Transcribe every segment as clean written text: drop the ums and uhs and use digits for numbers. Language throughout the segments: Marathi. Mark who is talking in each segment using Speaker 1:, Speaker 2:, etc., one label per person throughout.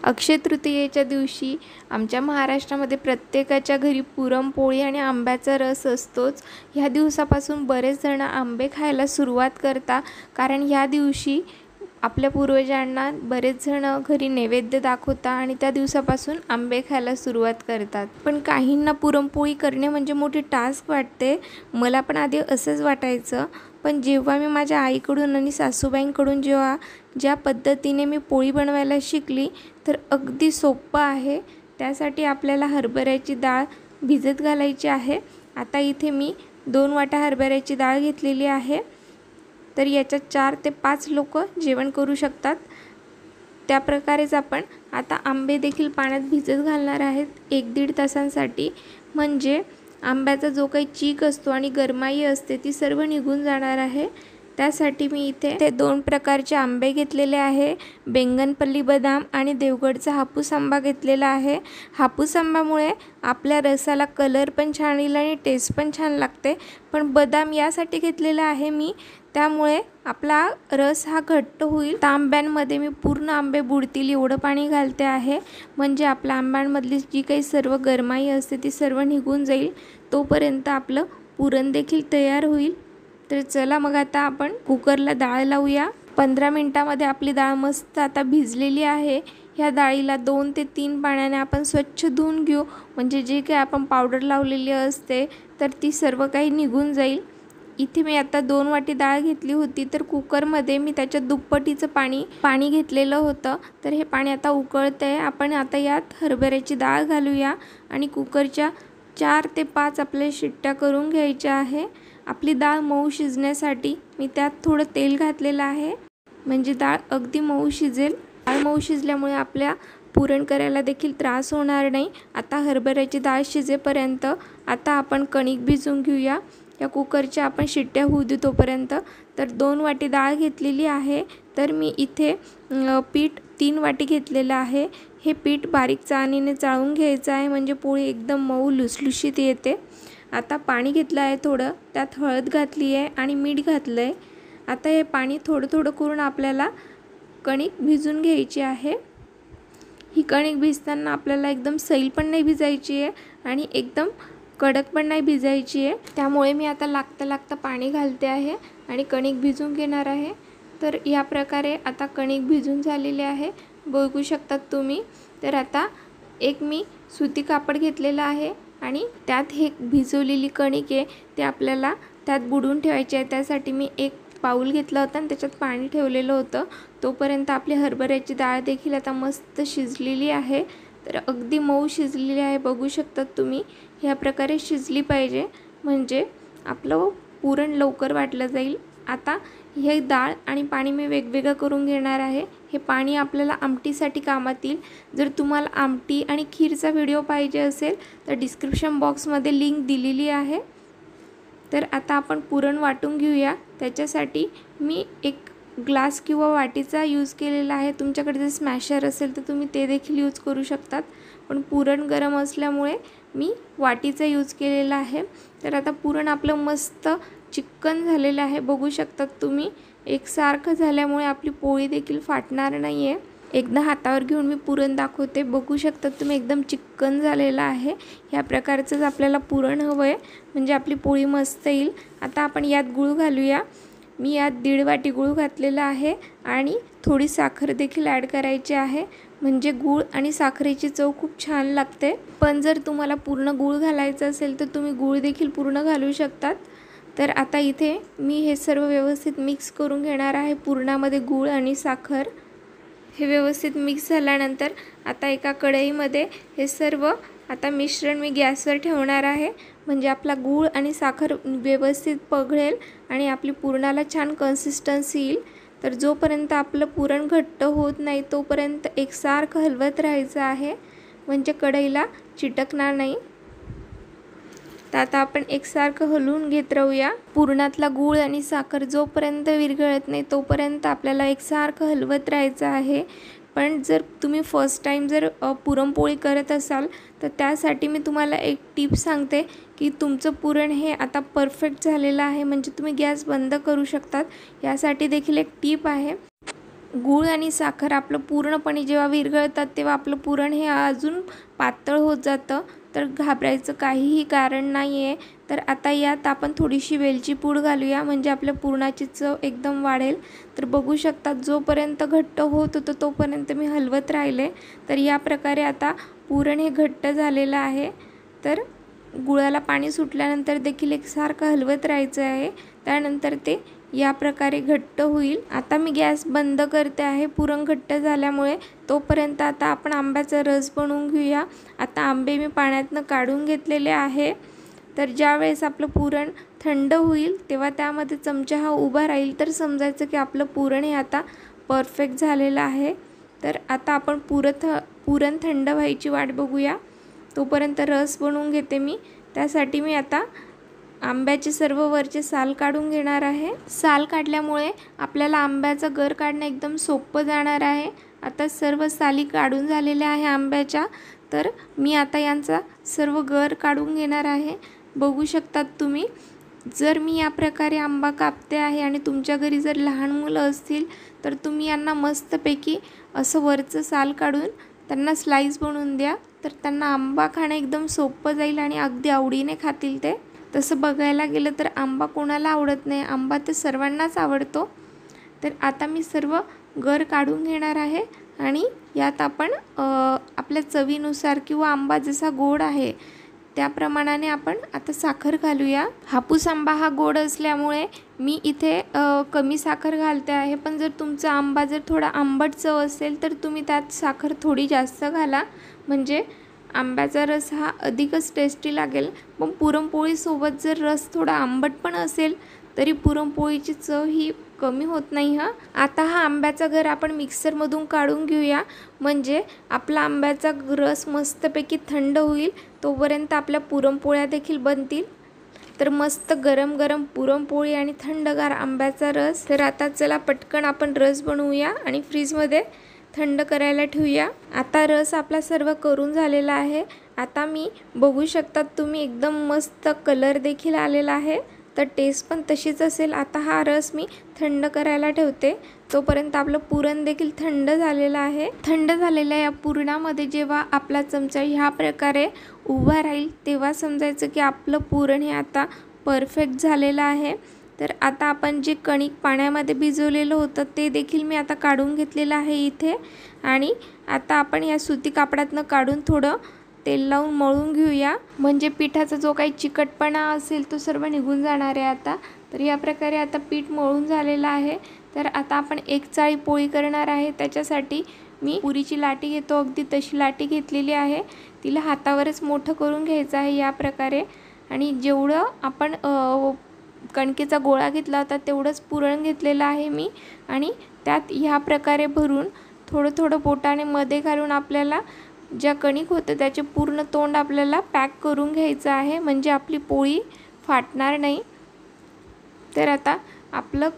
Speaker 1: अक्षय तृतीयेच्या दिवशी आमच्या महाराष्ट्रामध्ये प्रत्येकाच्या घरी पुरणपोळी आणि आंब्याचा रस असतोच। ह्या दिवसापासून बरेच जण आंबे खायला सुरुवात करतात, कारण ह्या दिवशी आपल्या पूर्वजांना बरेच जण घरी नैवेद्य दाखवतात आणि त्या दिवसापासून आंबे खायला सुरुवात करतात। पण काहींना पुरणपोळी करणे म्हणजे मोठी टास्क वाटते। मला पण आधी असंच वाटायचं, पण जेव्हा मी माझ्या आईकडून आणि सासूबाईंकडून ज्या पद्धतीने मी पोळी बनवायला शिकली, तर अगदी सोपं आहे। त्यासाठी आपल्याला हरभऱ्याची डाळ भिजत घालायची आहे। आता इथे मी 2 वाट्या हरभऱ्याची डाळ घेतलेली आहे, तर याच्यात 4 ते 5 लोक जेवण करू शकतात। त्या प्रकारेच आपण आता आंबे देखील पाण्यात भिजत घालणार आहेत 1-1.5 तासांसाठी, म्हणजे आंब्याचा जो काही चीक असतो आणि गरमाई असते ती सर्व निघून जाणार आहे। त्यासाठी मी इथे 2 प्रकारचे आंबे घेतलेले आहे, बेंगनपल्ली बदाम आणि देवगडचा हापूस आंबा घेतलेला आहे। हापूस आंब्यामुळे आपल्या रसाला कलर पण छान येईल आणि टेस्ट पण छान लागते, पण बदाम यासाठी घेतलेला आहे मी, त्यामुळे आपला रस हा घट्ट होईल। त्या आंब्यांमध्ये मी पूर्ण आंबे बुडतील एवढं पाणी घालते आहे, म्हणजे आपल्या आंब्यांमधली जी काही सर्व गरमाई असते ती सर्व निघून जाईल, तोपर्यंत आपलं पुरण देखील तयार होईल। तर चला मग आता आपण कुकरला डाळ लावूया। 15 मिनिटांमध्ये आपली डाळ मस्त आता भिजलेली आहे। ह्या डाळीला 2 ते 3 पाण्याने आपण स्वच्छ धुवून घेऊ, म्हणजे जे काही आपण पावडर लावलेली असते तर ती सर्व काही निघून जाईल। इथे मी आता 2 वाटी डाळ घेतली होती, तर कुकरमध्ये मी त्याच्या दुप्पटीचं पाणी घेतलेलं होतं, तर हे पाणी आता उकळतंय। आपण आता यात हरभऱ्याची डाळ घालूया आणि कुकरच्या 4 ते 5 आपल्या शिट्ट्या करून घ्यायच्या आहे। आपली डाळ मऊ शिजण्यासाठी मी त्यात थोडं तेल घातलेलं आहे, म्हणजे डाळ अगदी मऊ शिजेल। डाळ मऊ शिजल्यामुळे आपल्या पुरण करायला देखील त्रास होणार नाही। आता हरभऱ्याची डाळ शिजेपर्यंत आता आपण कणिक भिजवून घेऊया। या कुकरच्या आपण शिट्ट्या होऊ देऊ तोपर्यंत। तर 2 वाटी डाळ घेतलेली आहे, तर मी इथे पीठ 3 वाटी घेतलेलं आहे। हे पीठ बारीक चाळणीने चाळून घ्यायचं आहे, म्हणजे पोळी एकदम मऊ लुसलुशीत येते। आता पाणी घेतलं आहे थोडं, त्यात हळद घातली आहे आणि मीठ घातलं आहे। आता हे पाणी थोडं थोडं करून आपल्याला कणिक भिजून घ्यायची आहे। ही कणिक भिजताना आपल्याला एकदम सैल पण नाही भिजायची आहे आणि एकदम कडक पण नाही भिजायची आहे, त्यामुळे मी आता लागता पाणी घालते आहे आणि कणिक भिजून घेणार आहे। तर या प्रकारे आता कणिक भिजून झालेले आहे, बघू शकतात तुम्ही। तर आता एक मी सुती कापड घेतलेलं आहे आणि त्यात हे भिजवलेली कणिक आहे ते आपल्याला त्यात बुडवून ठेवायची आहे। त्यासाठी मी एक पाऊल घेतला होता आणि त्याच्यात पाणी ठेवलेलं होतं। तोपर्यंत आपली हरभऱ्याची डाळ देखील आता मस्त शिजलेली आहे, तर अगदी मऊ शिजलेली आहे, बघू शकतात तुम्ही। ह्या प्रकारे शिजली पाहिजे, म्हणजे आपलं पुरण लवकर वाटलं जाईल। आता हे डाळ आणि पाणी मी वेगवेगळं करून घेणार आहे। हे पाणी आपल्याला आमटीसाठी कामात येईल। जर तुम्हाला आमटी आणि खीरचा व्हिडिओ पाहिजे असेल तर डिस्क्रिप्शन बॉक्समध्ये लिंक दिलेली आहे। तर आता आपण पुरण वाटून घेऊया। त्याच्यासाठी मी एक ग्लास किंवा वाटीचा यूज केलेला आहे, तुमच्याकडे जर स्मॅशर असेल तर तुम्ही ते देखील यूज करू शकतात, पण पुरण गरम असल्यामुळे मी वाटीचा यूज केलेला आहे। तर आता पुरण आपलं मस्त चिकन झालेलं आहे, बघू शकतात तुम्ही। एकसारखं झाल्यामुळे आपली पोळी देखील फाटणार नाही आहे। एकदा हातावर घेऊन मी पुरण दाखवते, बघू शकतात तुम्ही, एकदम चिकन झालेलं आहे। ह्या प्रकारचंच आपल्याला पुरण हवं आहे, म्हणजे आपली पोळी मस्त येईल। आता आपण यात गूळ घालूया। मी यात 1.5 वाटी गूळ घातलेला आहे आणि थोडी साखर देखील ॲड करायची आहे, म्हणजे गूळ आणि साखरेची चव खूप छान लागते। पण जर तुम्हाला पूर्ण गूळ घालायचं असेल तर तुम्ही गूळ देखील पूर्ण घालू शकतात। तर आता इथे मी हे सर्व व्यवस्थित मिक्स करून घेणार आहे, पुरणामध्ये गूळ आणि साखर। हे व्यवस्थित मिक्स झाल्यानंतर आता एका कढईमध्ये हे सर्व आता मिश्रण मी गॅसवर ठेवणार आहे, म्हणजे आपला गूळ आणि साखर व्यवस्थित पगळेल आणि आपली पुरणाला छान कन्सिस्टन्सी येईल। तर जोपर्यंत आपलं पुरण घट्ट होत नाही तोपर्यंत एकसारखं हलवत राहायचं आहे, म्हणजे कढईला चिटकणार नाही। तर आता आपण एकसारखं हलवून घेत राहूया। पुरणातला गूळ आणि साखर जोपर्यंत विरघळत नाही तोपर्यंत आपल्याला एकसारखं हलवत राहायचं आहे। पण जर तुम्ही फर्स्ट टाइम जर पुरणपोळी करत असाल तर त्यासाठी मी तुम्हाला एक टिप सांगते की तुमचं पुरण हे आता परफेक्ट झालेलं आहे, म्हणजे तुम्ही गॅस बंद करू शकतात। यासाठी देखील एक टिप आहे। गूळ आणि साखर आपलं पूर्णपणे जेव्हा विरघळतात तेव्हा आपलं पुरण हे अजून पातळ होत जातं, तर घाबरायचं काहीही कारण नाही आहे। तर आता यात आपण थोडीशी वेलची पूड घालूया, म्हणजे आपल्या पुरणाची चव एकदम वाढेल। तर बघू शकता जोपर्यंत घट्ट होत होतं तोपर्यंत मी हलवत राहिले। तर या प्रकारे आता पुरण हे घट्ट झालेलं आहे। तर गुळाला पाणी सुटल्यानंतर देखील एकसारखं हलवत राहायचं आहे, त्यानंतर ते या प्रकारे घट्ट होईल। आता मी गॅस बंद करते आहे पुरण घट्ट झाल्यामुळे। तोपर्यंत आता आपण आंब्याचा रस बनवून घेऊया। आता आंबे मी पाण्यातनं काढून घेतलेले आहे। तर ज्यावेळेस आपलं पुरण थंड होईल तेव्हा त्यामध्ये चमचा हा उभा राहील, तर समजायचं की आपलं पुरण हे आता परफेक्ट झालेलं आहे। तर आता आपण पुरण थंड व्हायची वाट बघूया। तोपर्यंत रस बनवून घेते मी। त्यासाठी मी आता आंब्याचे सर्व वरचे साल काढून घेणार आहे। साल काढल्यामुळे आपल्याला आंब्याचा गर काढणं एकदम सोपं जाणार आहे। आता सर्व साली काढून झालेल्या आहे आंब्याच्या। तर मी आता यांचा सर्व गर काढून घेणार आहे। बघू शकतात तुम्ही, जर मी या प्रकारे आंबा कापते आहे आणि तुमच्या घरी जर लहान मुलं असतील तर तुम्ही यांना मस्तपैकी असं वरचं साल काढून त्यांना स्लाइस बनवून द्या, तर त्यांना आंबा खाणं एकदम सोपं जाईल आणि अगदी आवडीने खातील ते। तसं बघायला गेलं तर आंबा कोणाला आवडत नाही, आंबा तर सर्वांनाच आवडतो। तर आता मी सर्व गर काढून घेणार आहे आणि यात आपण आपल्या चवीनुसार किंवा आंबा जसा गोड आहे त्या प्रमाणाने आपण आता साखर घालूया। हापूस आंबा हा गोड असल्यामुळे मी इथे कमी साखर घालते आहे, पण जर तुमचा आंबा जर थोडा आंबट चव असेल तर तुम्ही त्यात साखर थोडी जास्त घाला, म्हणजे आंब्याचा रस हा अधिकच टेस्टी लागेल। पण पुरणपोळीसोबत जर रस थोडा आंबट पण असेल तरी पुरणपोळीची चव ही कमी होत नाही हा। आता हा आंब्याचा गर आपण मिक्सरमधून काढून घेऊया, म्हणजे आपला आंब्याचा रस मस्तपैकी थंड होईल तोपर्यंत आपल्या पुरणपोळ्या देखील बनतील। तर मस्त गरम गरम पुरणपोळी आणि थंडगार आंब्याचा रस। तर आता चला पटकन आपण रस बनवूया आणि फ्रीजमध्ये थंड करायला ठेवूया। आता रस आपला सर्व करून झालेला आहे। आता मी बघू शकतात तुम्ही एकदम मस्त कलर देखील आलेला आहे, तर टेस्ट पण तशीच असेल। आता हा रस मी थंड करायला ठेवते, तोपर्यंत आपलं पुरण देखील थंड झालेलं आहे। थंड झालेल्या या पुरणामध्ये जेव्हा आपला चमचा ह्या प्रकारे उभा राहील तेव्हा समजायचं की आपलं पुरण हे आता परफेक्ट झालेलं आहे। तर आता आपण जे कणिक पाण्यामध्ये भिजवलेलं होतं ते देखील मी आता काढून घेतलेलं आहे इथे, आणि आता आपण या सुती कापडातनं काढून थोडं तेल लावून मळून घेऊया, म्हणजे पिठाचा जो काही चिकटपणा असेल तो सर्व निघून जाणार आहे आता। तर या प्रकारे आता पीठ मळून झालेलं आहे। तर आता आपण एक चाळी पोळी करणार आहे, त्याच्यासाठी मी पुरीची लाटी घेतो अगदी तशी लाटी घेतलेली आहे। तिला हातावरच मोठं करून घ्यायचं आहे या प्रकारे, आणि जेवढं आपण कणकेचा गोळा घेतला होता तेवढंच पुरण घेतलेलं आहे मी, आणि त्यात ह्या प्रकारे भरून थोडं थोडं बोटाने मध्ये घालून आपल्याला ज्या कणिक होतं त्याचे पूर्ण तोंड आपल्याला पॅक करून घ्यायचं आहे, म्हणजे आपली पोळी फाटणार नाही। तर आता आपलं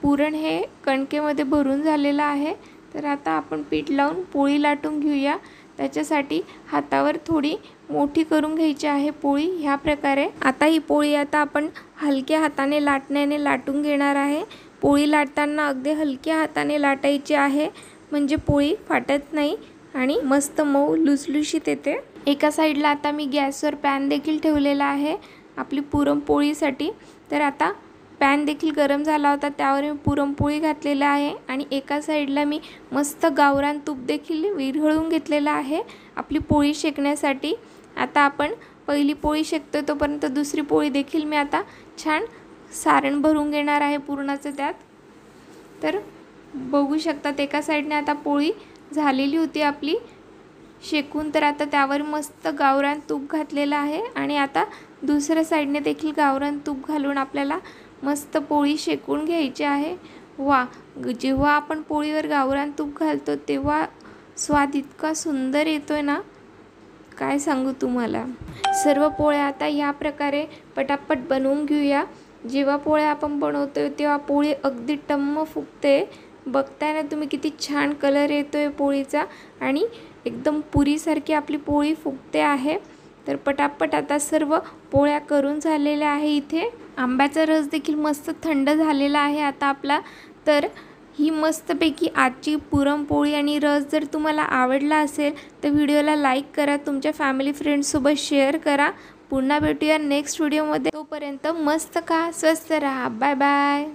Speaker 1: पुरण हे कणकेमध्ये भरून झालेलं आहे। तर आता आपण पीठ लावून पोळी लाटून घेऊया। त्याच्यासाठी हातावर थोडी मोठी करून घ्यायची आहे पोळी ह्या प्रकारे। आता ही पोळी आता आपण हलक्या हाताने लाटण्याने लाटून घेणार आहे। पोळी लाटताना अगदी हलक्या हाताने लाटायची आहे, म्हणजे पोळी फाटत नाही आणि मस्त मऊ लुसलुशीत येते। एका साईडला आता मी गॅसवर पॅन देखील ठेवलेला आहे आपली पुरणपोळीसाठी। तर आता पॅन देखील गरम झाला होता, त्यावर मी पुरणपोळी घातलेली आहे, आणि एका साईडला मी मस्त गावरान तूप देखील विरघळून घेतलेलं आहे आपली पोळी शेकण्यासाठी। आता आपण पहिली पोळी शेकतो तोपर्यंत दुसरी पोळी देखील मी आता छान सारण भरून घेणार आहे पुरणाचं त्यात। तर बघू शकतात एका साईडने आता पोळी झालेली होती आपली शेकून, तर आता त्यावर मस्त गावरान तूप घातलेलं आहे, आणि आता दुसऱ्या साईडने देखील गावरान तूप घालून आपल्याला मस्त पोळी शेकून घ्यायची आहे। वा, जेव्हा आपण पोळीवर गावरान तूप घालतो तेव्हा स्वाद इतका सुंदर येतोय ना, काय सांगू तुम्हाला। सर्व पोळ्या आता ह्या प्रकारे पटापट बनवून घेऊया। जेव्हा पोळ्या आपण बनवतोय तेव्हा पोळी अगदी टम्म फुगते। बघताय ना तुम्ही किती छान कलर येतोय पोळीचा, आणि एकदम पुरीसारखी आपली पोळी फुगते आहे। तर पटापट आता सर्व पोळ्या करून झालेल्या आहे। इथे आंब्याचा रस देखील मस्त थंड झालेला आहे आता आपला। तर ही मस्तपैकी आजची पुरणपोळी आणि रस जर तुम्हाला आवडला असेल तर व्हिडिओला लाईक करा, तुमच्या फॅमिली फ्रेंड्ससोबत शेअर करा. पुन्हा भेटूया नेक्स्ट व्हिडिओमध्ये. तोपर्यंत मस्त खा, स्वस्त राहा. Bye bye.